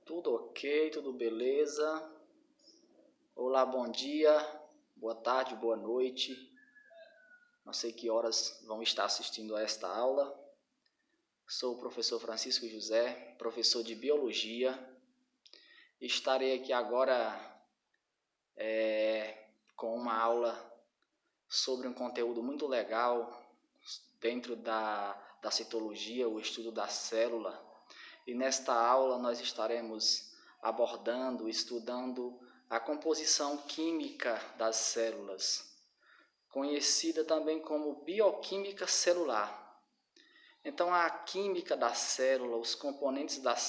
Tudo ok, tudo beleza? Olá, bom dia, boa tarde, boa noite. Não sei que horas vão estar assistindo a esta aula. Sou o professor Francisco José, professor de Biologia. Estarei aqui agora com uma aula sobre um conteúdo muito legal dentro da citologia, o estudo da célula. E nesta aula nós estaremos abordando, estudando a composição química das células, conhecida também como bioquímica celular. Então, a química da célula, os componentes das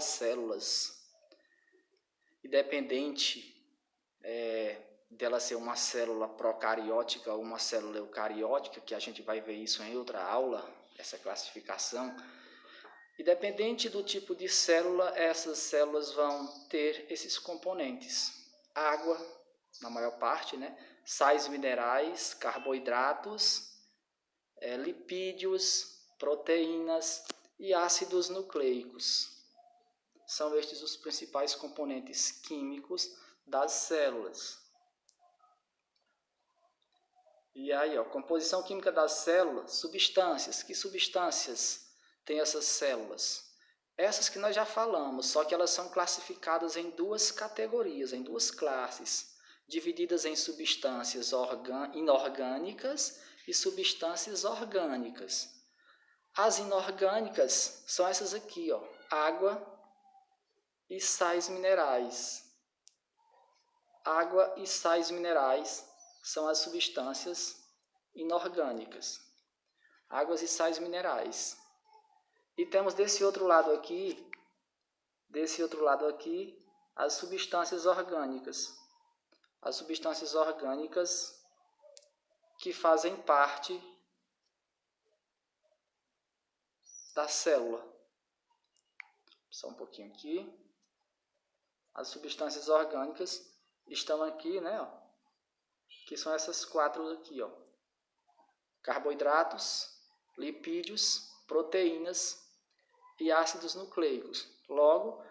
células, independente dela ser uma célula procariótica ou uma célula eucariótica, que a gente vai ver isso em outra aula, essa classificação. Independente do tipo de célula, essas células vão ter esses componentes: água, na maior parte, sais minerais, carboidratos, lipídios, proteínas e ácidos nucleicos. São estes os principais componentes químicos das células. E aí, composição química das células, substâncias. Que substâncias tem essas células? Essas que nós já falamos, só que elas são classificadas em duas categorias, em duas classes, divididas em substâncias inorgânicas e substâncias orgânicas. As inorgânicas são essas aqui, água e sais minerais. Água e sais minerais são as substâncias inorgânicas. Águas e sais minerais. E temos desse outro lado aqui, as substâncias orgânicas. As substâncias orgânicas que fazem parte da célula. Só um pouquinho aqui. As substâncias orgânicas estão aqui, que são essas quatro aqui, carboidratos, lipídios, proteínas e ácidos nucleicos. Logo,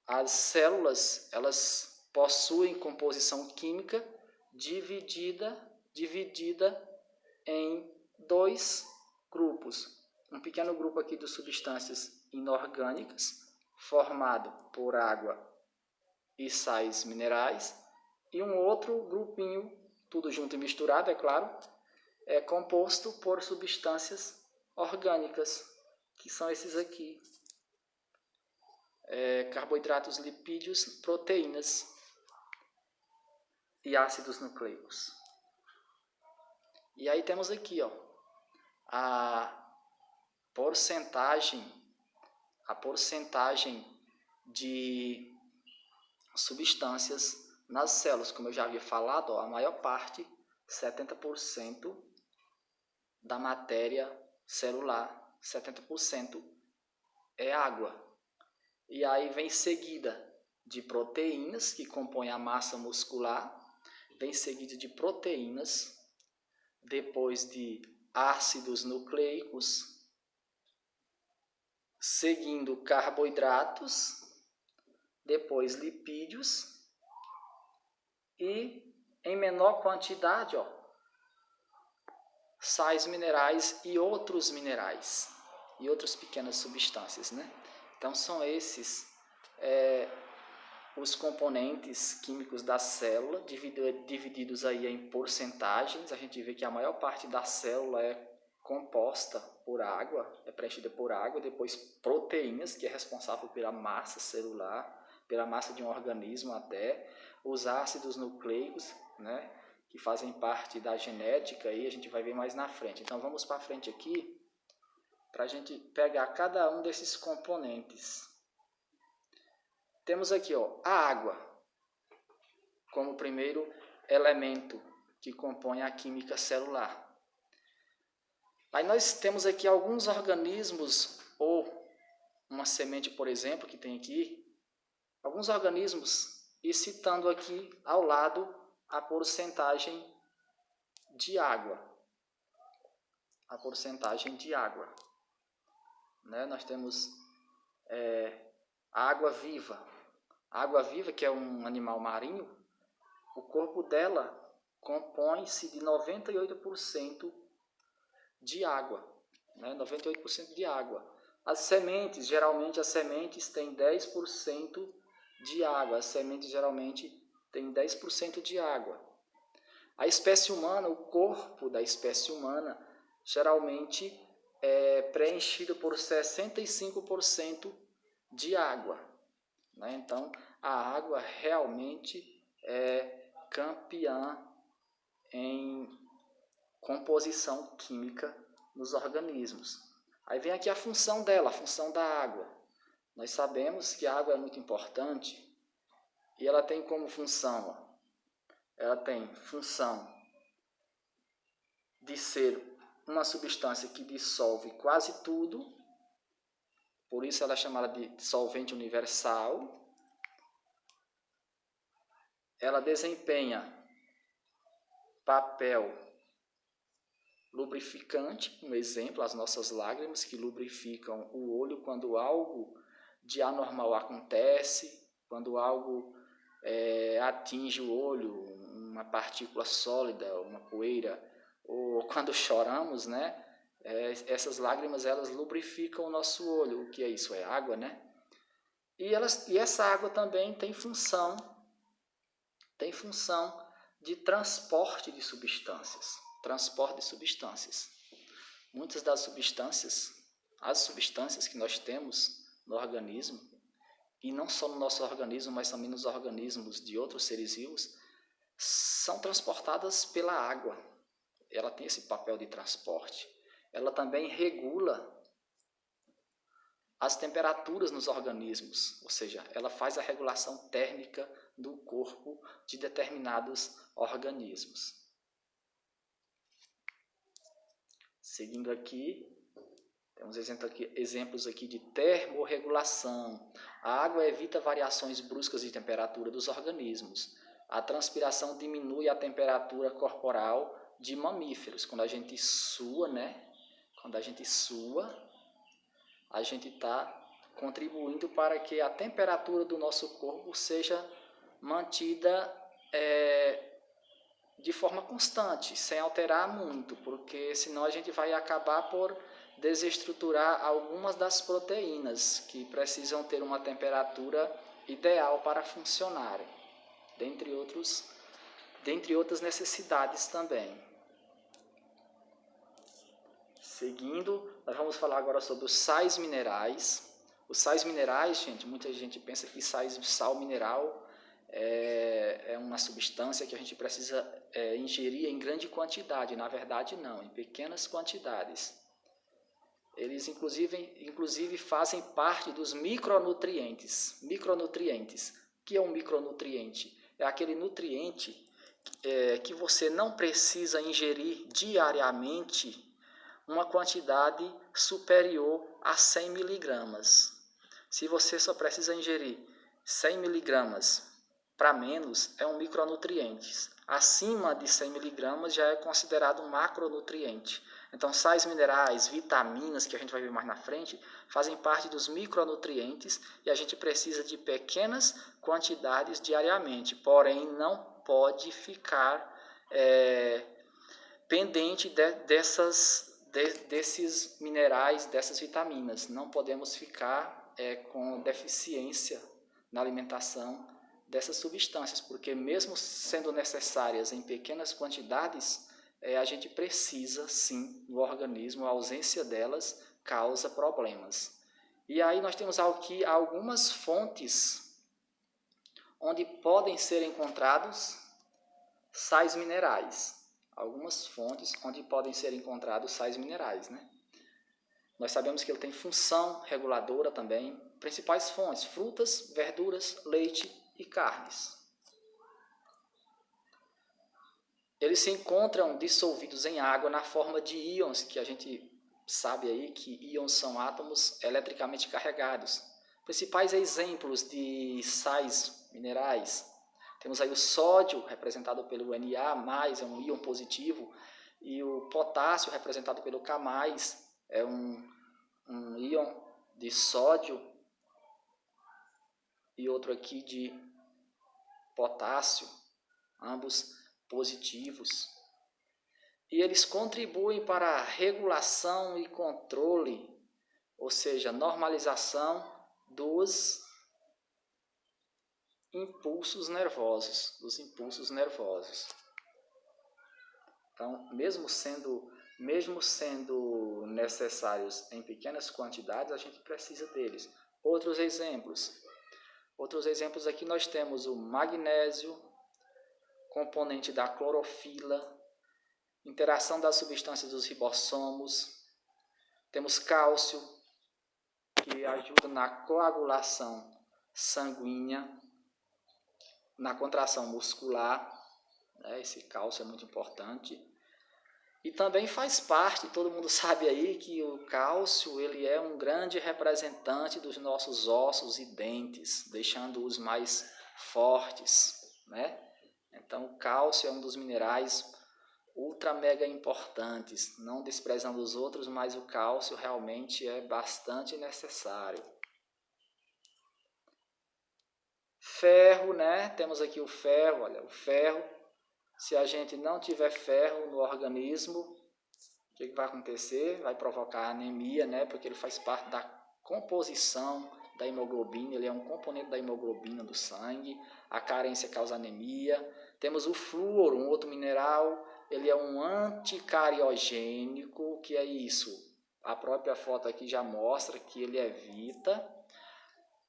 as células, elas possuem composição química dividida em dois grupos. Um pequeno grupo aqui de substâncias inorgânicas, formado por água e sais minerais, e um outro grupinho, tudo junto e misturado, é claro, composto por substâncias orgânicas, que são esses aqui: carboidratos, lipídios, proteínas e ácidos nucleicos. E aí temos aqui a porcentagem de substâncias nas células. Como eu já havia falado, a maior parte, 70% da matéria celular, 70% é água. E aí vem seguida de proteínas, que compõem a massa muscular, vem seguida de proteínas, depois de ácidos nucleicos, seguindo carboidratos, depois lipídios e, em menor quantidade, sais minerais e outros minerais e outras pequenas substâncias, Então são esses os componentes químicos da célula, divididos aí em porcentagens. A gente vê que a maior parte da célula é composta por água, é preenchida por água, depois proteínas, que é responsável pela massa celular, pela massa de um organismo até, os ácidos nucleicos, que fazem parte da genética, e a gente vai ver mais na frente. Então vamos para frente aqui, para a gente pegar cada um desses componentes. Temos aqui a água, como primeiro elemento que compõe a química celular. Aí nós temos aqui alguns organismos, ou uma semente, por exemplo, que tem aqui, alguns organismos, e citando aqui ao lado a porcentagem de água. A porcentagem de água. Né? Nós temos a água viva. A água viva, que é um animal marinho, o corpo dela compõe-se de 98% de água. Né? 98% de água. As sementes, geralmente as sementes têm 10% de água. As sementes geralmente têm 10% de água. A espécie humana, o corpo da espécie humana, geralmente é preenchido por 65% de água. Né? Então, a água realmente é campeã em composição química nos organismos. Aí vem aqui a função dela, a função da água. Nós sabemos que a água é muito importante e ela tem como função, ela tem função de ser uma substância que dissolve quase tudo, por isso ela é chamada de solvente universal. Ela desempenha papel lubrificante, um exemplo, as nossas lágrimas que lubrificam o olho quando algo de anormal acontece, quando algo atinge o olho, uma partícula sólida, uma poeira, ou quando choramos, né? Essas lágrimas elas lubrificam o nosso olho. O que é isso? É água, né? E essa água também tem função de transporte de substâncias. Muitas das substâncias, as substâncias que nós temos no organismo, e não só no nosso organismo, mas também nos organismos de outros seres vivos, são transportadas pela água. Ela tem esse papel de transporte. Ela também regula as temperaturas nos organismos, ou seja, ela faz a regulação térmica do corpo de determinados organismos. Seguindo aqui, temos exemplos aqui de termorregulação. A água evita variações bruscas de temperatura dos organismos. A transpiração diminui a temperatura corporal de mamíferos. Quando a gente sua, né? A gente está contribuindo para que a temperatura do nosso corpo seja mantida de forma constante, sem alterar muito, porque senão a gente vai acabar por desestruturar algumas das proteínas que precisam ter uma temperatura ideal para funcionarem, dentre outras necessidades também. Seguindo, nós vamos falar agora sobre os sais minerais. Os sais minerais, gente, muita gente pensa que sal mineral é uma substância que a gente precisa ingerir em grande quantidade. Na verdade, não, em pequenas quantidades. Eles, inclusive fazem parte dos micronutrientes. O que é um micronutriente? É aquele nutriente que você não precisa ingerir diariamente uma quantidade superior a 100 miligramas. Se você só precisa ingerir 100 miligramas para menos, é um micronutriente. Acima de 100 miligramas já é considerado um macronutriente. Então, sais minerais, vitaminas, que a gente vai ver mais na frente, fazem parte dos micronutrientes e a gente precisa de pequenas quantidades diariamente. Porém, não pode ficar pendente desses minerais, dessas vitaminas. Não podemos ficar com deficiência na alimentação dessas substâncias, porque mesmo sendo necessárias em pequenas quantidades, a gente precisa sim no organismo, a ausência delas causa problemas. E aí nós temos aqui algumas fontes onde podem ser encontrados sais minerais. Algumas fontes onde podem ser encontrados sais minerais, né? Nós sabemos que ele tem função reguladora também. Principais fontes: frutas, verduras, leite e carnes. Eles se encontram dissolvidos em água na forma de íons, que a gente sabe aí que íons são átomos eletricamente carregados. Principais exemplos de sais minerais: Temos aí o sódio, representado pelo Na+, é um íon positivo, e o potássio, representado pelo K+, é um íon de sódio, e outro aqui de potássio, ambos positivos. E eles contribuem para a regulação e controle, ou seja, normalização dos impulsos nervosos, Então, mesmo sendo necessários em pequenas quantidades, a gente precisa deles. Outros exemplos aqui nós temos o magnésio, componente da clorofila, interação das substâncias dos ribossomos. Temos cálcio, que ajuda na coagulação sanguínea, na contração muscular, né? Esse cálcio é muito importante. E também faz parte, todo mundo sabe aí que o cálcio ele é um grande representante dos nossos ossos e dentes, deixando-os mais fortes, né? Então o cálcio é um dos minerais ultra mega importantes, não desprezando os outros, mas o cálcio realmente é bastante necessário. Ferro, né? Temos aqui o ferro, olha, o ferro. Se a gente não tiver ferro no organismo, o que vai acontecer? Vai provocar anemia, né? Porque ele faz parte da composição da hemoglobina, ele é um componente da hemoglobina do sangue. A carência causa anemia. Temos o flúor, um outro mineral, ele é um anticariogênico. O que é isso? A própria foto aqui já mostra que ele evita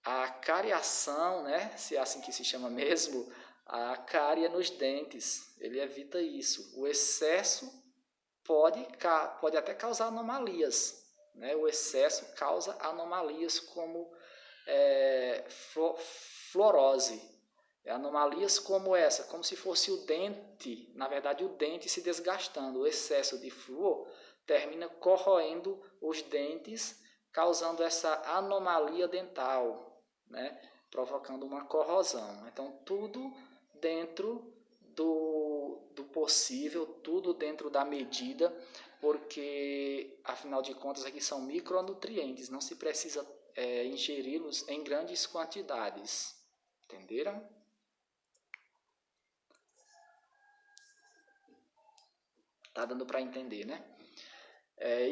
a cariação, né? Se é assim que se chama mesmo, a cárie nos dentes, ele evita isso. O excesso pode até causar anomalias, né? O excesso causa anomalias como fluorose. Anomalias como essa, como se fosse o dente, na verdade o dente se desgastando. O excesso de flúor termina corroendo os dentes, causando essa anomalia dental, né? Provocando uma corrosão. Então tudo dentro do possível, tudo dentro da medida, porque afinal de contas aqui são micronutrientes, não se precisa ingeri-los em grandes quantidades. Entenderam? Tá dando para entender, né?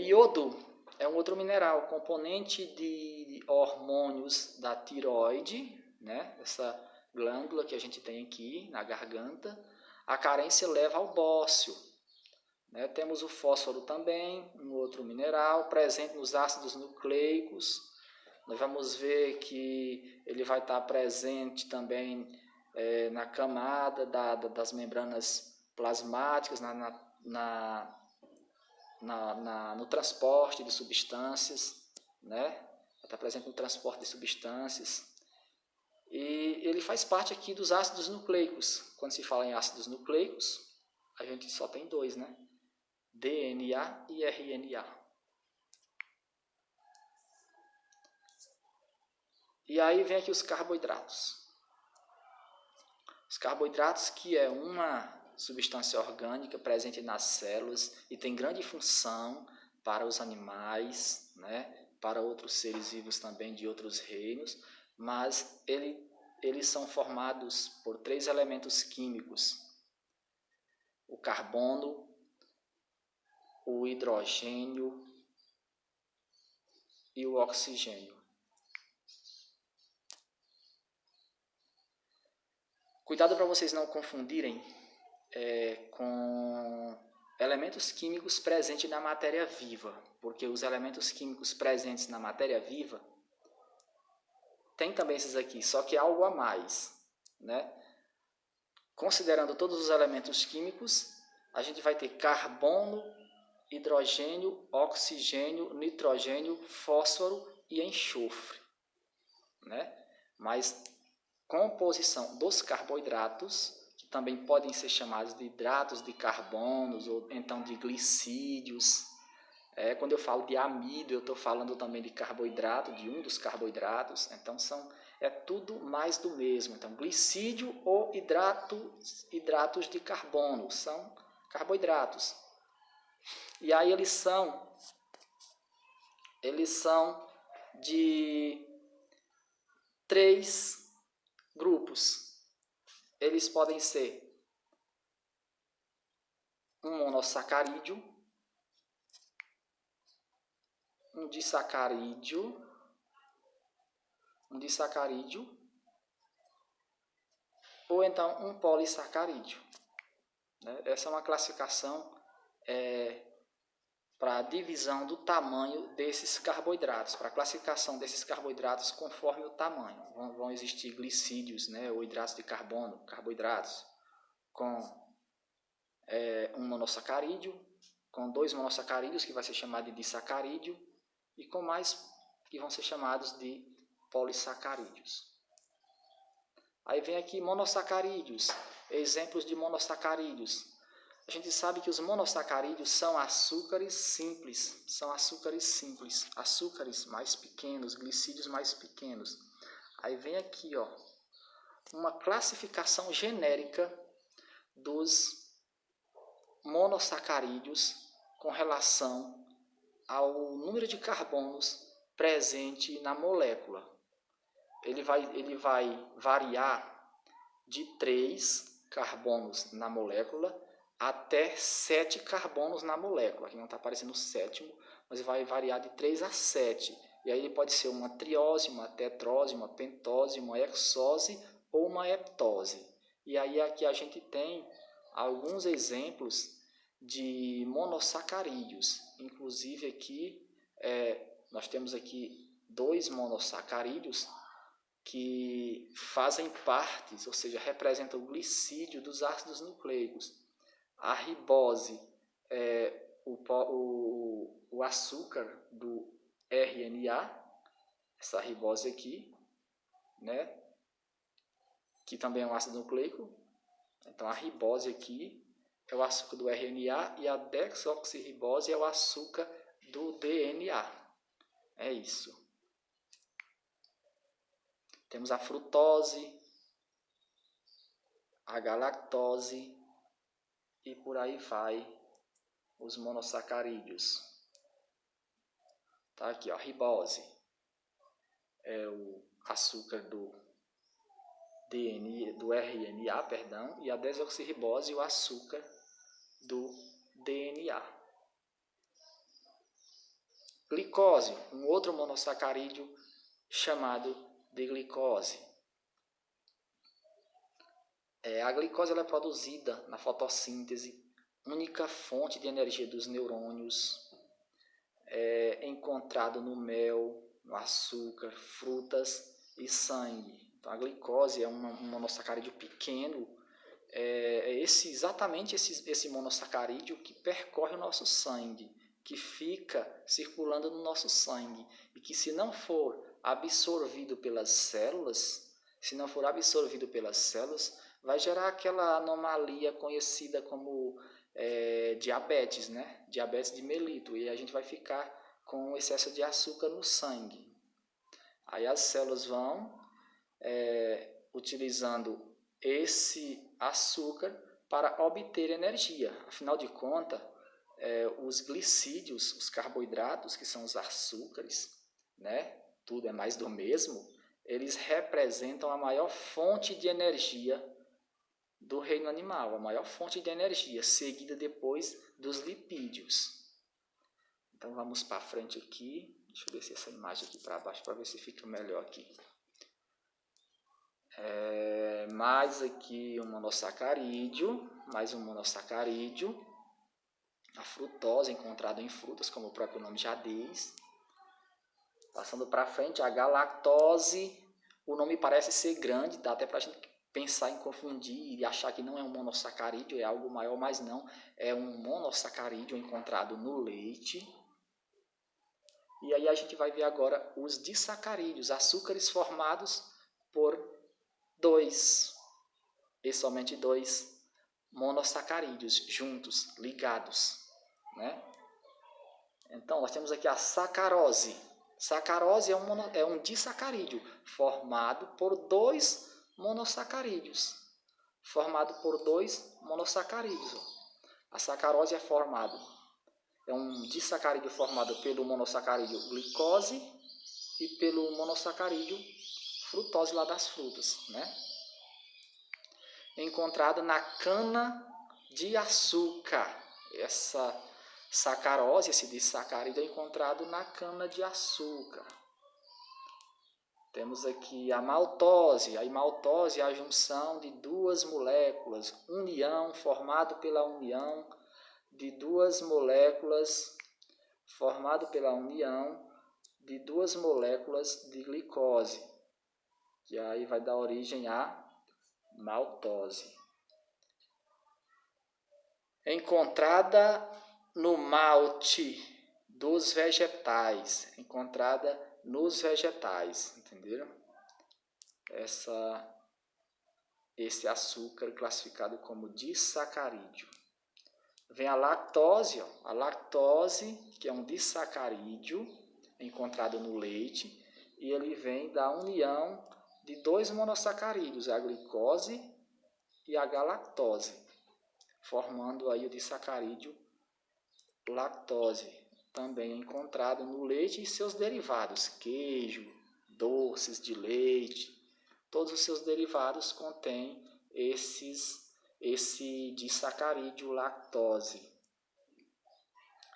Iodo é um outro mineral, componente de hormônios da tireoide, né? Essa glândula que a gente tem aqui na garganta. A carência leva ao bócio, né? Temos o fósforo também, um outro mineral, presente nos ácidos nucleicos. Nós vamos ver que ele vai estar presente também na camada das membranas plasmáticas, no transporte de substâncias, né? Está presente no transporte de substâncias. E ele faz parte aqui dos ácidos nucleicos. Quando se fala em ácidos nucleicos, a gente só tem dois, né? DNA e RNA. E aí vem aqui os carboidratos. Os carboidratos, que é uma substância orgânica presente nas células e tem grande função para os animais, né? Para outros seres vivos também de outros reinos, mas eles são formados por 3 elementos químicos: o carbono, o hidrogênio e o oxigênio. Cuidado para vocês não confundirem com elementos químicos presentes na matéria viva, porque os elementos químicos presentes na matéria viva tem também esses aqui, só que é algo a mais, né? Considerando todos os elementos químicos, a gente vai ter carbono, hidrogênio, oxigênio, nitrogênio, fósforo e enxofre, né? Mas composição dos carboidratos, que também podem ser chamados de hidratos de carbonos ou então de glicídios. Quando eu falo de amido, eu estou falando também de carboidrato, de um dos carboidratos. Então são é tudo mais do mesmo. Então, glicídio ou hidratos de carbono, são carboidratos. E aí eles são de 3 grupos. Eles podem ser um monossacarídeo, um disacarídeo, ou então um polissacarídeo. Essa é uma classificação para a divisão do tamanho desses carboidratos, para a classificação desses carboidratos conforme o tamanho. Vão existir glicídios, ou hidratos de carbono, carboidratos, com um monossacarídeo, com 2 monossacarídeos, que vai ser chamado de disacarídeo, e com mais, que vão ser chamados de polissacarídeos. Aí vem aqui monossacarídeos, exemplos de monossacarídeos. A gente sabe que os monossacarídeos são açúcares simples, açúcares mais pequenos, glicídios mais pequenos. Aí vem aqui, uma classificação genérica dos monossacarídeos com relação ao número de carbonos presente na molécula. Ele vai variar de 3 carbonos na molécula até 7 carbonos na molécula. Aqui não está aparecendo o 7º, mas vai variar de 3 a 7. E aí ele pode ser uma triose, uma tetrose, uma pentose, uma hexose ou uma heptose. E aí aqui a gente tem alguns exemplos de monossacarídeos. Inclusive aqui nós temos aqui 2 monossacarídeos que fazem partes, ou seja, representam o glicídio dos ácidos nucleicos. A ribose é o açúcar do RNA, essa ribose aqui, que também é um ácido nucleico. Então a ribose aqui é o açúcar do RNA e a desoxirribose é o açúcar do DNA. É isso. Temos a frutose, a galactose e por aí vai os monossacarídeos. Tá aqui, a ribose é o açúcar do RNA, e a desoxirribose o açúcar do DNA. Glicose, um outro monossacarídeo chamado de glicose. A glicose ela é produzida na fotossíntese, única fonte de energia dos neurônios, encontrado no mel, no açúcar, frutas e sangue. Então, a glicose é um monossacarídeo pequeno, exatamente esse monossacarídeo que percorre o nosso sangue, que fica circulando no nosso sangue e que, se não for absorvido pelas células, vai gerar aquela anomalia conhecida como diabetes, diabetes de Melito, e a gente vai ficar com excesso de açúcar no sangue. Aí as células vão utilizando esse açúcar para obter energia. Afinal de contas, os glicídios, os carboidratos, que são os açúcares, tudo é mais do mesmo, eles representam a maior fonte de energia do reino animal, a maior fonte de energia, seguida depois dos lipídios. Então vamos para frente aqui. Deixa eu ver se essa imagem aqui para baixo, para ver se fica melhor aqui. Mais aqui um monossacarídeo, a frutose encontrada em frutas, como o próprio nome já diz. Passando para frente, a galactose, o nome parece ser grande, dá até para a gente pensar em confundir e achar que não é um monossacarídeo, é algo maior, mas não, é um monossacarídeo encontrado no leite. E aí a gente vai ver agora os disacarídeos, açúcares formados por 2, e somente 2 monossacarídeos juntos, ligados. Então nós temos aqui a sacarose. Sacarose é um disacarídeo formado por dois monossacarídeos. A sacarose é um disacarídeo formado pelo monossacarídeo glicose e pelo monossacarídeo frutose lá das frutas, né? Encontrado na cana de açúcar. Essa sacarose, esse disacarídeo é encontrado na cana de açúcar. Temos aqui a maltose. A maltose é a junção de duas moléculas, formado pela união de duas moléculas de glicose, que aí vai dar origem à maltose. Encontrada no malte dos vegetais, entenderam? Esse açúcar classificado como disacarídeo. Vem a lactose, que é um disacarídeo encontrado no leite, e ele vem da união de dois monossacarídeos, a glicose e a galactose, formando aí o disacarídeo lactose, também encontrado no leite e seus derivados, queijo, doces de leite, todos os seus derivados contêm esse disacarídeo lactose,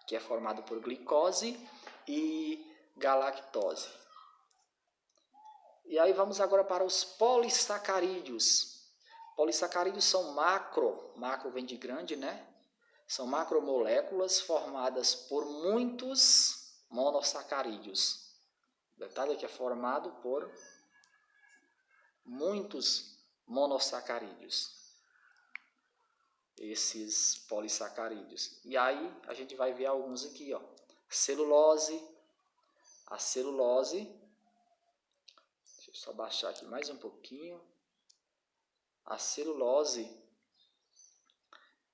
que é formado por glicose e galactose. E aí vamos agora para os polissacarídeos. Polissacarídeos são macro vem de grande, né? São macromoléculas formadas por muitos monossacarídeos. O detalhe é que é formado por muitos monossacarídeos, esses polissacarídeos. E aí a gente vai ver alguns aqui, ó. A celulose, deixa eu só baixar aqui mais um pouquinho. A celulose,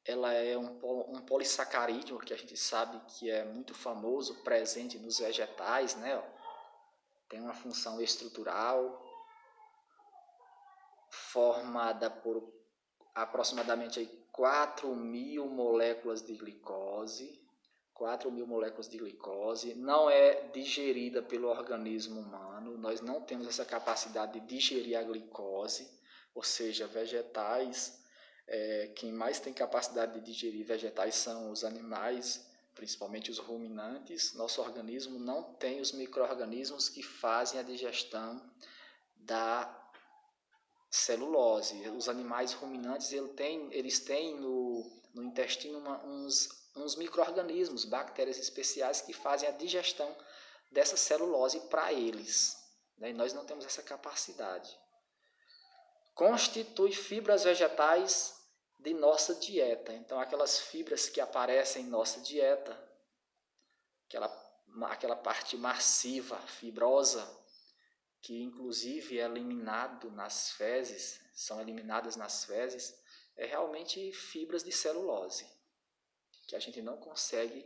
ela é um polissacarídeo que a gente sabe que é muito famoso, presente nos vegetais, né? Tem uma função estrutural, formada por aproximadamente 4.000 moléculas de glicose. 4.000 moléculas de glicose. Não é digerida pelo organismo humano. Nós não temos essa capacidade de digerir a glicose. Ou seja, vegetais, quem mais tem capacidade de digerir vegetais são os animais, principalmente os ruminantes. Nosso organismo não tem os micro-organismos que fazem a digestão da celulose. Os animais ruminantes, eles têm no intestino uns micro-organismos, bactérias especiais que fazem a digestão dessa celulose para eles, né? E nós não temos essa capacidade. Constitui fibras vegetais de nossa dieta. Então, aquelas fibras que aparecem em nossa dieta, aquela parte massiva, fibrosa, que inclusive é eliminado nas fezes, são eliminadas nas fezes, é realmente fibras de celulose, que a gente não consegue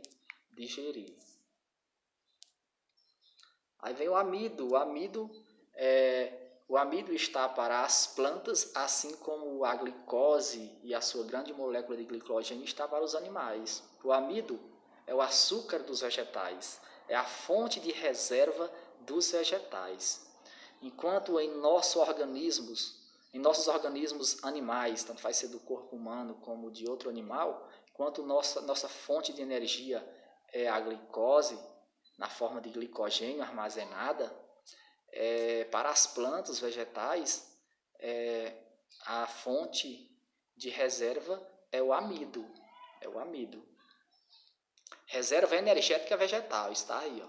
digerir. Aí vem o amido. O amido está para as plantas, assim como a glicose e a sua grande molécula de glicogênio está para os animais. O amido é o açúcar dos vegetais, é a fonte de reserva dos vegetais. Enquanto em nossos organismos animais, tanto faz ser do corpo humano como de outro animal, enquanto nossa fonte de energia é a glicose, na forma de glicogênio armazenada, para as plantas vegetais, a fonte de reserva é o amido. Reserva energética vegetal, está aí, ó.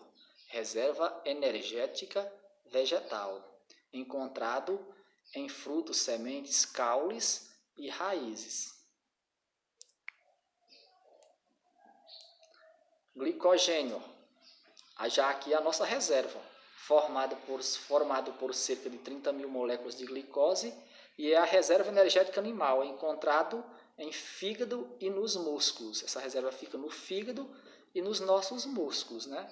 Reserva energética vegetal, encontrado em frutos, sementes, caules e raízes. Glicogênio, já aqui a nossa reserva, formado por cerca de 30.000 moléculas de glicose, e é a reserva energética animal, encontrado em fígado e nos músculos. Essa reserva fica no fígado e nos nossos músculos, né?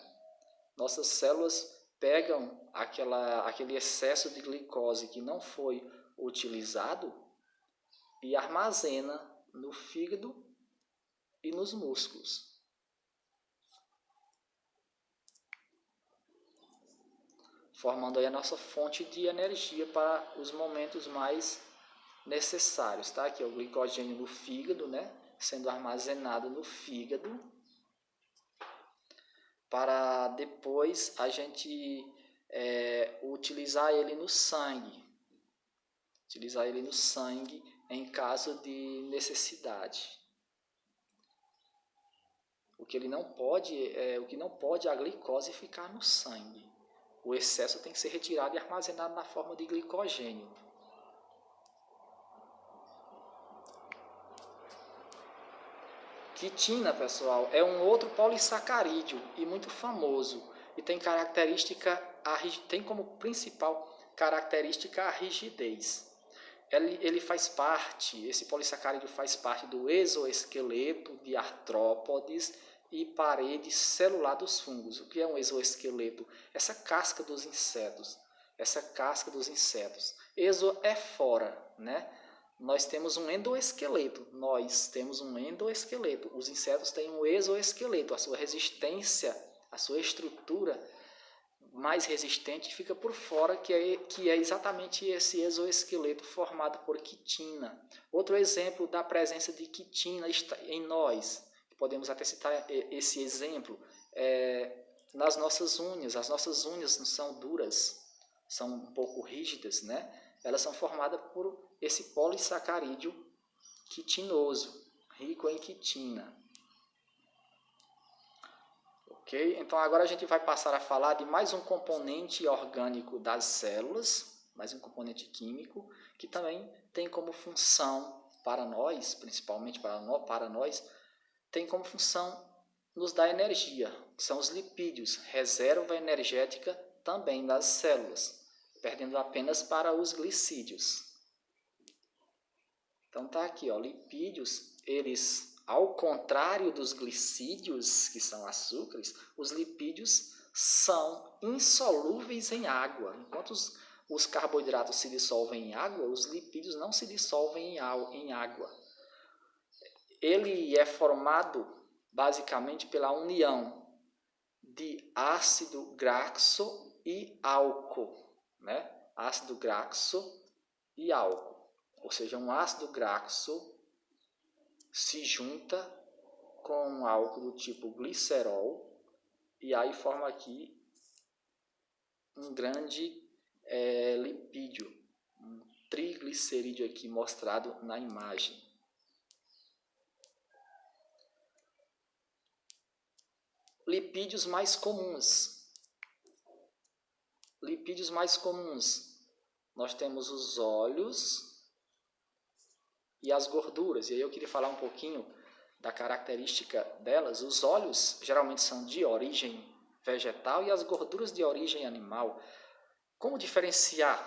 Nossas células pegam aquele excesso de glicose que não foi utilizado e armazena no fígado e nos músculos. Formando aí a nossa fonte de energia para os momentos mais necessários, tá? Que é o glicogênio no fígado, né? Sendo armazenado no fígado, para depois a gente utilizar ele no sangue. Utilizar ele no sangue em caso de necessidade. O que não pode é a glicose ficar no sangue. O excesso tem que ser retirado e armazenado na forma de glicogênio. Quitina, pessoal, é um outro polissacarídeo e muito famoso e tem como principal característica a rigidez. Esse polissacarídeo faz parte do exoesqueleto de artrópodes e parede celular dos fungos. O que é um exoesqueleto? Essa casca dos insetos. Exo é fora, né? Nós temos um endoesqueleto. Os insetos têm um exoesqueleto. A sua resistência, a sua estrutura mais resistente fica por fora, que é exatamente esse exoesqueleto formado por quitina. Outro exemplo da presença de quitina em nós, podemos até citar esse exemplo, nas nossas unhas. As nossas unhas não são duras, são um pouco rígidas, né? Elas são formadas por esse polissacarídeo quitinoso, rico em quitina. Ok? Então agora a gente vai passar a falar de mais um componente orgânico das células, mais um componente químico, que também tem como função para nós, principalmente para nós, tem como função nos dar energia, que são os lipídios, reserva energética também das células, perdendo apenas para os glicídios. Então tá aqui, ó, lipídios, eles, ao contrário dos glicídios, que são açúcares, os lipídios são insolúveis em água. Enquanto os carboidratos se dissolvem em água, os lipídios não se dissolvem em água. Ele é formado basicamente pela união de ácido graxo e álcool, né? Ácido graxo e álcool. Ou seja, um ácido graxo se junta com um álcool do tipo glicerol e aí forma aqui um grande lipídio, um triglicerídeo aqui mostrado na imagem. Lipídios mais comuns. Nós temos os óleos e as gorduras. E aí eu queria falar um pouquinho da característica delas. Os óleos geralmente são de origem vegetal e as gorduras de origem animal. Como diferenciar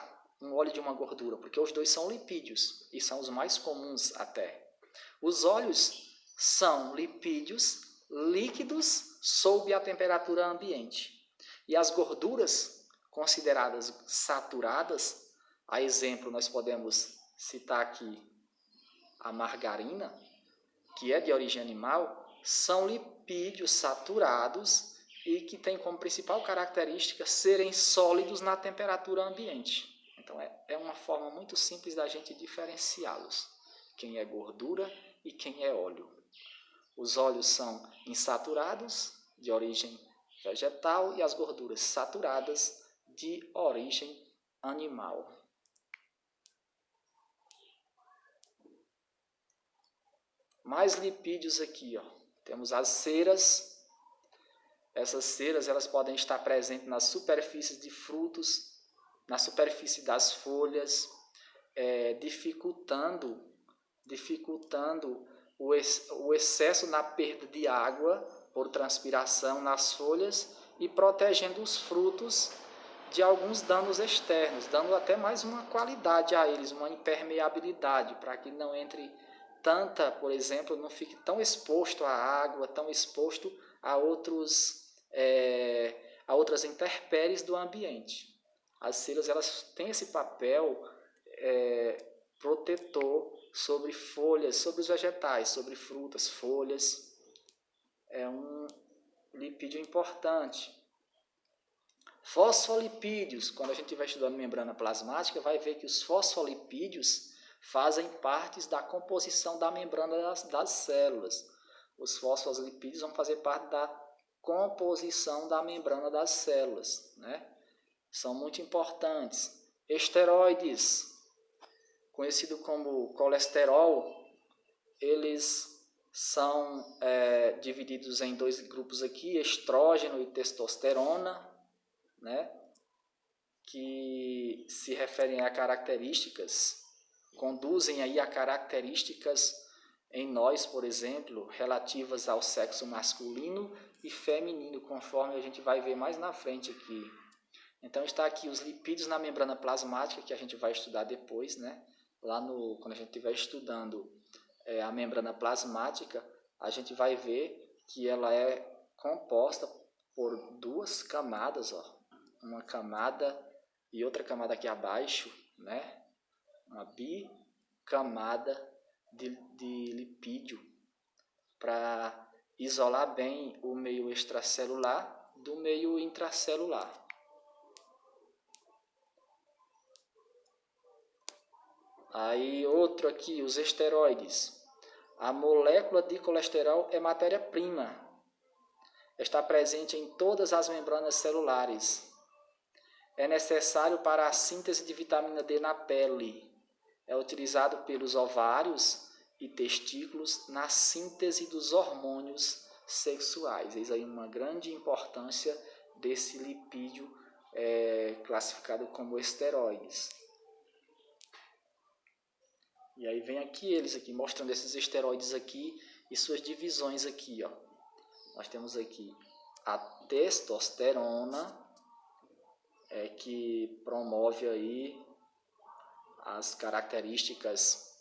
um óleo de uma gordura? Porque os dois são lipídios e são os mais comuns até. Os óleos são lipídios líquidos sob a temperatura ambiente. E as gorduras consideradas saturadas, a exemplo nós podemos citar aqui a margarina, que é de origem animal, são lipídios saturados e que tem como principal característica serem sólidos na temperatura ambiente. Então é uma forma muito simples da gente diferenciá-los, quem é gordura e quem é óleo. Os óleos são insaturados, de origem vegetal, e as gorduras saturadas, de origem animal. Mais lipídios aqui, ó. Temos as ceras. Essas ceras elas podem estar presentes nas superfícies de frutos, na superfície das folhas, dificultando o excesso na perda de água por transpiração nas folhas e protegendo os frutos de alguns danos externos, dando até mais uma qualidade a eles, uma impermeabilidade, para que não entre tanta, por exemplo, não fique tão exposto à água, tão exposto a a outras intempéries do ambiente. As células elas têm esse papel protetor sobre folhas, sobre os vegetais, sobre frutas, folhas. É um lipídio importante. Fosfolipídios, quando a gente vai estudando membrana plasmática, vai ver que os fosfolipídios fazem parte da composição da membrana das células. Os fosfolipídios vão fazer parte da composição da membrana das células, né? São muito importantes. Esteroides, conhecido como colesterol, eles são divididos em dois grupos aqui, estrógeno e testosterona, né? Que se referem a características, conduzem aí a características em nós, por exemplo, relativas ao sexo masculino e feminino, conforme a gente vai ver mais na frente aqui. Então está aqui os lipídios na membrana plasmática, que a gente vai estudar depois, né? Quando a gente estiver estudando a membrana plasmática, a gente vai ver que ela é composta por duas camadas, ó. Uma camada e outra camada aqui abaixo, né? Uma bicamada de lipídio, para isolar bem o meio extracelular do meio intracelular. Aí outro aqui, os esteroides. A molécula de colesterol é matéria-prima. Está presente em todas as membranas celulares. É necessário para a síntese de vitamina D na pele. É utilizado pelos ovários e testículos na síntese dos hormônios sexuais. Eis aí uma grande importância desse lipídio classificado como esteroides. E aí vem aqui eles aqui, mostrando esses esteroides aqui e suas divisões aqui, ó. Nós temos aqui a testosterona, que promove aí as características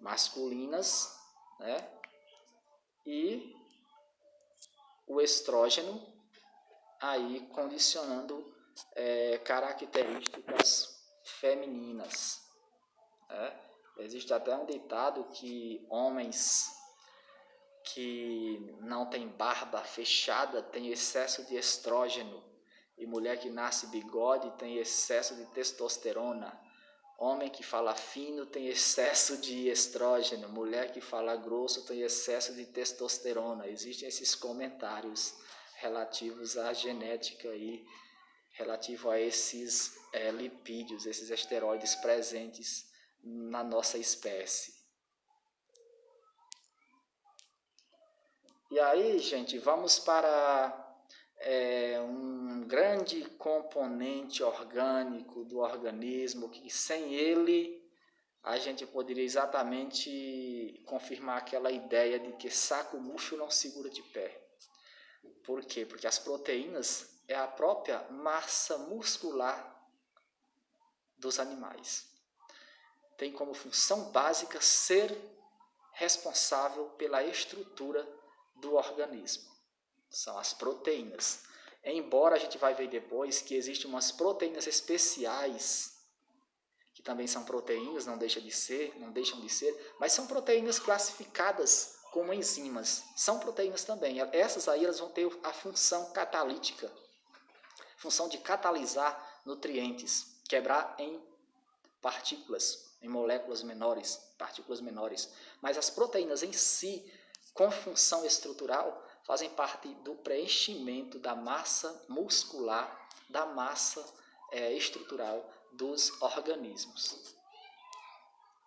masculinas, né? E o estrógeno aí condicionando características femininas, né? Existe até um ditado que homens que não têm barba fechada têm excesso de estrógeno, e mulher que nasce bigode tem excesso de testosterona. Homem que fala fino tem excesso de estrógeno, mulher que fala grosso tem excesso de testosterona. Existem esses comentários relativos à genética e relativo a esses lipídios, esses esteroides presentes na nossa espécie. E aí, gente, vamos para um grande componente orgânico do organismo, que sem ele a gente poderia exatamente confirmar aquela ideia de que saco murcho não segura de pé. Por quê? Porque as proteínas é a própria massa muscular dos animais. Tem como função básica ser responsável pela estrutura do organismo. São as proteínas. Embora a gente vai ver depois que existem umas proteínas especiais, que também são proteínas, não deixam de ser, mas são proteínas classificadas como enzimas. São proteínas também. Essas aí elas vão ter a função catalítica, função de catalisar nutrientes, quebrar em partículas, em moléculas menores, partículas menores. Mas as proteínas em si, com função estrutural, fazem parte do preenchimento da massa muscular, da massa estrutural dos organismos.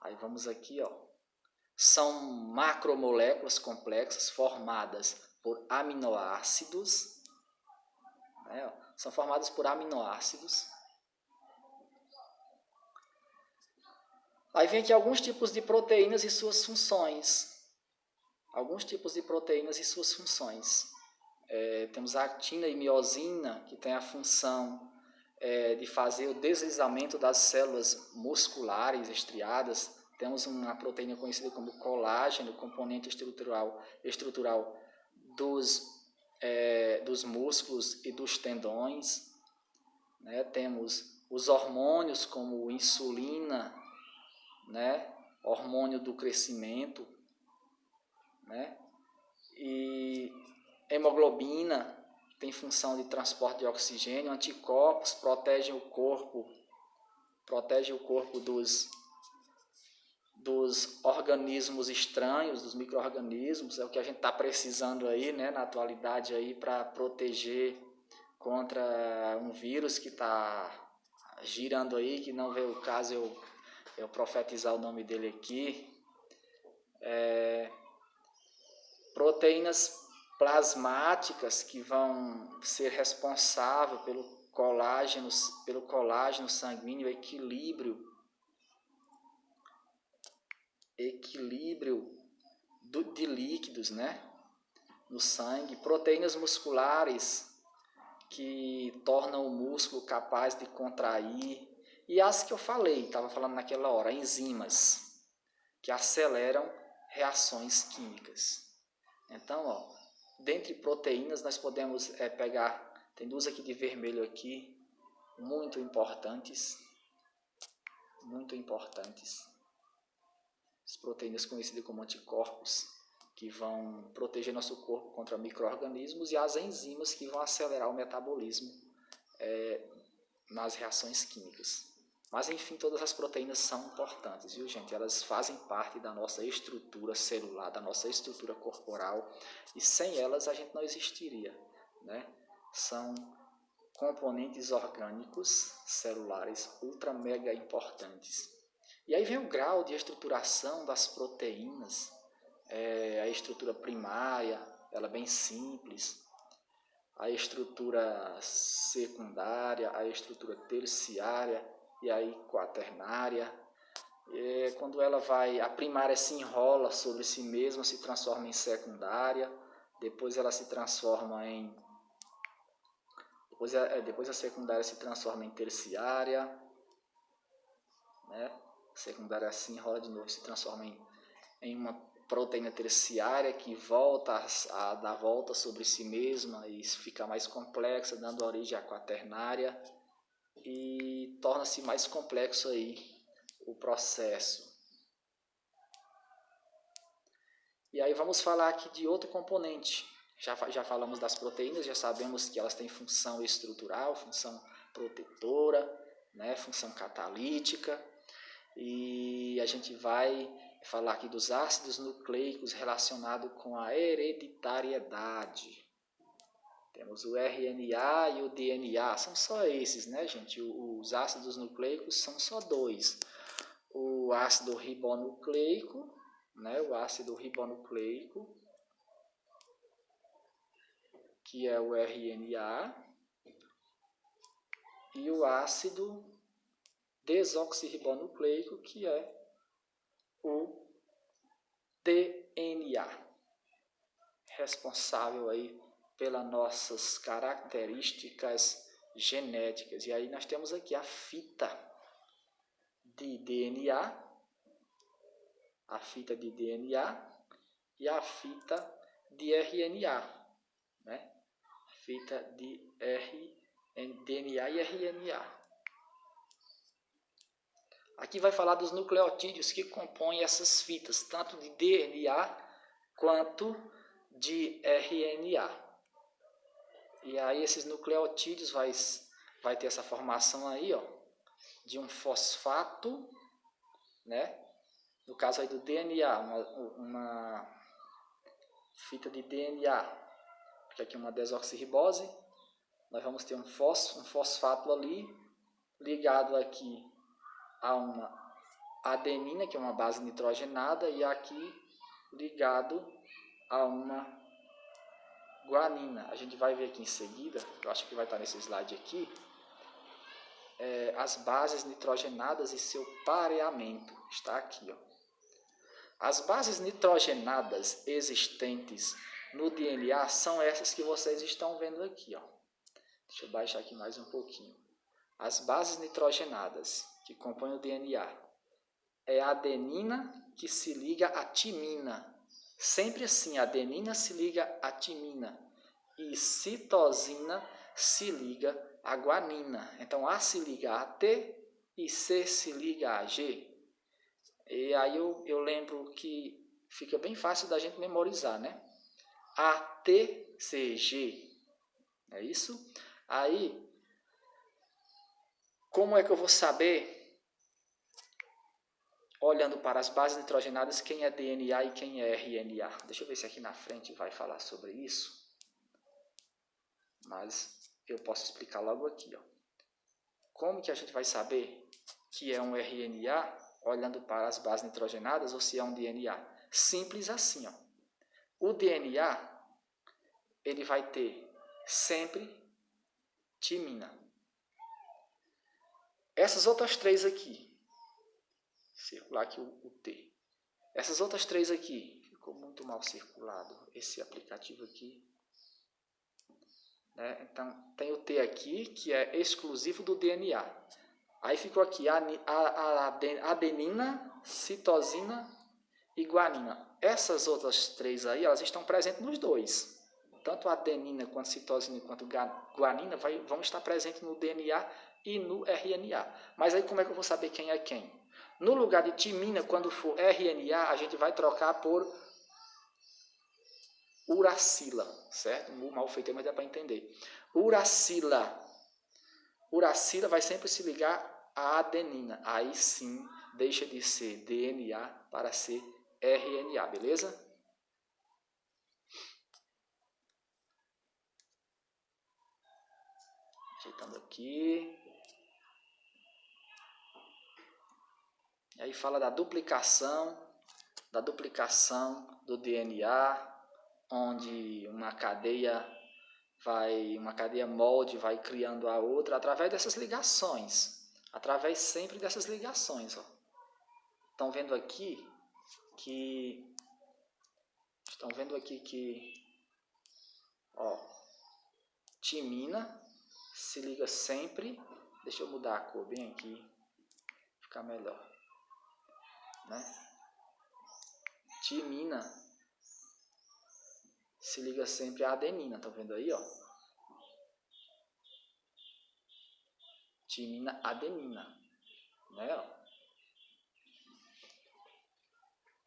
Aí vamos aqui, ó. São macromoléculas complexas formadas por aminoácidos, né? São formadas por aminoácidos. Aí vem aqui alguns tipos de proteínas e suas funções. Temos a actina e miosina, que tem a função de fazer o deslizamento das células musculares estriadas. Temos uma proteína conhecida como colágeno, componente estrutural dos dos músculos e dos tendões, né? Temos os hormônios como insulina, né? Hormônio do crescimento, né? E hemoglobina tem função de transporte de oxigênio, anticorpos protege o corpo dos organismos estranhos, dos micro-organismos, é o que a gente está precisando aí, né, na atualidade aí, para proteger contra um vírus que está girando aí, que não veio o caso eu profetizar o nome dele aqui. Proteínas plasmáticas que vão ser responsáveis pelo colágeno sanguíneo, equilíbrio de líquidos, né, no sangue. Proteínas musculares que tornam o músculo capaz de contrair. E as que eu estava falando naquela hora, enzimas, que aceleram reações químicas. Então, dentre proteínas, nós podemos pegar, tem duas aqui de vermelho aqui, muito importantes. As proteínas conhecidas como anticorpos, que vão proteger nosso corpo contra micro-organismos, e as enzimas que vão acelerar o metabolismo nas reações químicas. Mas, enfim, todas as proteínas são importantes, viu, gente? Elas fazem parte da nossa estrutura celular, da nossa estrutura corporal, e sem elas a gente não existiria, né? São componentes orgânicos celulares ultra mega importantes. E aí vem o grau de estruturação das proteínas. A estrutura primária, ela é bem simples. A estrutura secundária, a estrutura terciária e aí quaternária. Quando a primária se enrola sobre si mesma, se transforma em secundária, depois ela se transforma em... Depois a secundária se transforma em terciária, né? A secundária se enrola de novo, se transforma em uma proteína terciária que volta a dar volta sobre si mesma e fica mais complexa, dando origem à quaternária, e torna-se mais complexo aí o processo. E aí vamos falar aqui de outro componente. Já falamos das proteínas, já sabemos que elas têm função estrutural, função protetora, né, função catalítica. E a gente vai falar aqui dos ácidos nucleicos relacionados com a hereditariedade. Temos o RNA e o DNA, são só esses, né, gente? Os ácidos nucleicos são só dois. O ácido ribonucleico, né, que é o RNA, e o ácido desoxirribonucleico, que é o DNA, responsável aí pelas nossas características genéticas. E aí nós temos aqui a fita de DNA, e a fita de RNA, né? Fita de DNA e RNA. Aqui vai falar dos nucleotídeos que compõem essas fitas, tanto de DNA quanto de RNA. E aí esses nucleotídeos vai ter essa formação aí, de um fosfato, né? No caso aí do DNA, uma fita de DNA, porque aqui é uma desoxirribose, nós vamos ter um fosfato ali, ligado aqui a uma adenina, que é uma base nitrogenada, e aqui ligado a uma guanina. A gente vai ver aqui em seguida, eu acho que vai estar nesse slide aqui, as bases nitrogenadas e seu pareamento. Está aqui, As bases nitrogenadas existentes no DNA são essas que vocês estão vendo aqui, Deixa eu baixar aqui mais um pouquinho. As bases nitrogenadas que compõem o DNA é a adenina que se liga à timina. Sempre assim, a adenina se liga à timina. e citosina se liga a guanina. Então, A se liga a T e C se liga a G. E aí eu lembro que fica bem fácil da gente memorizar, né? ATCG, é isso? Aí, como é que eu vou saber, olhando para as bases nitrogenadas, quem é DNA e quem é RNA? Deixa eu ver se aqui na frente vai falar sobre isso. Mas eu posso explicar logo aqui, ó. Como que a gente vai saber que é um RNA olhando para as bases nitrogenadas ou se é um DNA? Simples assim, ó. O DNA, ele vai ter sempre timina. Essas outras três aqui, circular aqui o T. Essas outras três aqui, ficou muito mal circulado esse aplicativo aqui. Né? Então, tem o T aqui, que é exclusivo do DNA. Aí ficou aqui a adenina, citosina e guanina. Essas outras três aí, elas estão presentes nos dois. Tanto a adenina, quanto a citosina, quanto a guanina vão estar presentes no DNA e no RNA. Mas aí como é que eu vou saber quem é quem? No lugar de timina, quando for RNA, a gente vai trocar por uracila, certo? Mal feito, mas dá para entender. Uracila vai sempre se ligar à adenina. Aí sim, deixa de ser DNA para ser RNA, beleza? Ajeitando aqui. E aí fala da duplicação do DNA, onde uma cadeia molde vai criando a outra através dessas ligações. Através sempre dessas ligações, ó. Estão vendo aqui que ó, timina se liga sempre, deixa eu mudar a cor bem aqui, ficar melhor, né? Timina se liga sempre à adenina, estão vendo aí, ó? Timina, adenina, né? Ó.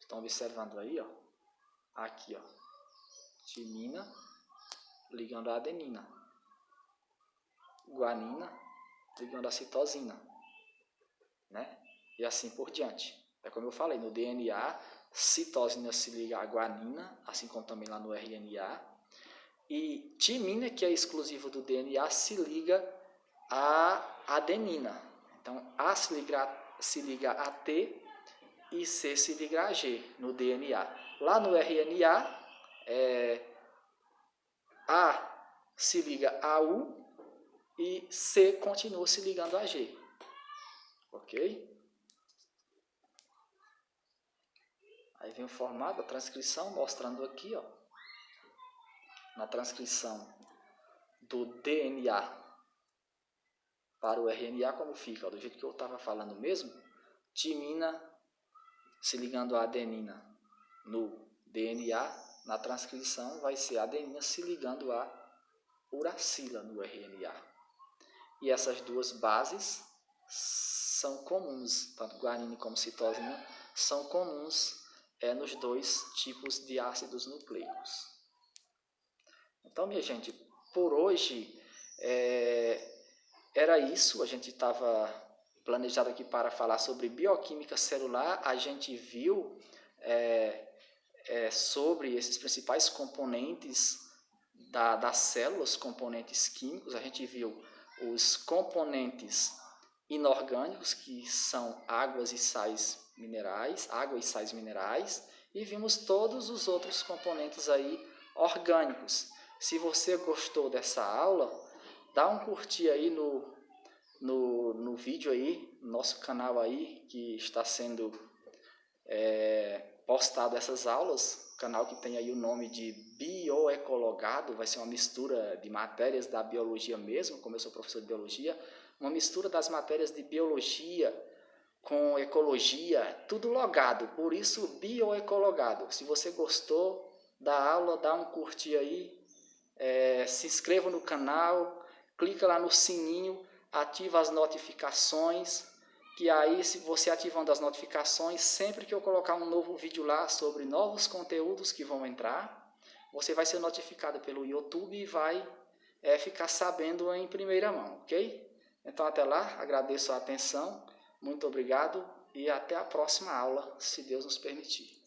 Estão observando aí, ó? Aqui, ó. Timina ligando a adenina. Guanina ligando a citosina, né? E assim por diante. É como eu falei, no DNA, citosina se liga à guanina, assim como também lá no RNA. E timina, que é exclusivo do DNA, se liga à adenina. Então, A se liga a T e C se liga a G no DNA. Lá no RNA, A se liga a U e C continua se ligando a G. Ok? Aí vem o formato, a transcrição, mostrando aqui, ó, na transcrição do DNA para o RNA, como fica, ó, do jeito que eu estava falando mesmo, timina se ligando a adenina no DNA, na transcrição vai ser adenina se ligando a uracila no RNA. E essas duas bases são comuns, tanto guanina como citosina, são comuns nos dois tipos de ácidos nucleicos. Então, minha gente, por hoje era isso. A gente estava planejado aqui para falar sobre bioquímica celular. A gente viu sobre esses principais componentes das células, componentes químicos. A gente viu os componentes inorgânicos, que são água e sais minerais, e vimos todos os outros componentes aí orgânicos. Se você gostou dessa aula, dá um curtir aí no vídeo aí, no nosso canal aí, que está sendo postado essas aulas, canal que tem aí o nome de Bioecologado, vai ser uma mistura de matérias da biologia mesmo, como eu sou professor de biologia, uma mistura das matérias de biologia com ecologia, tudo logado, por isso Bioecologado. Se você gostou da aula, dá um curtir aí, Se inscreva no canal, clica lá no sininho, ativa as notificações, que aí se você ativando as notificações, sempre que eu colocar um novo vídeo lá sobre novos conteúdos que vão entrar, você vai ser notificado pelo YouTube e vai ficar sabendo em primeira mão, ok? Então até lá, agradeço a atenção, muito obrigado e até a próxima aula, se Deus nos permitir.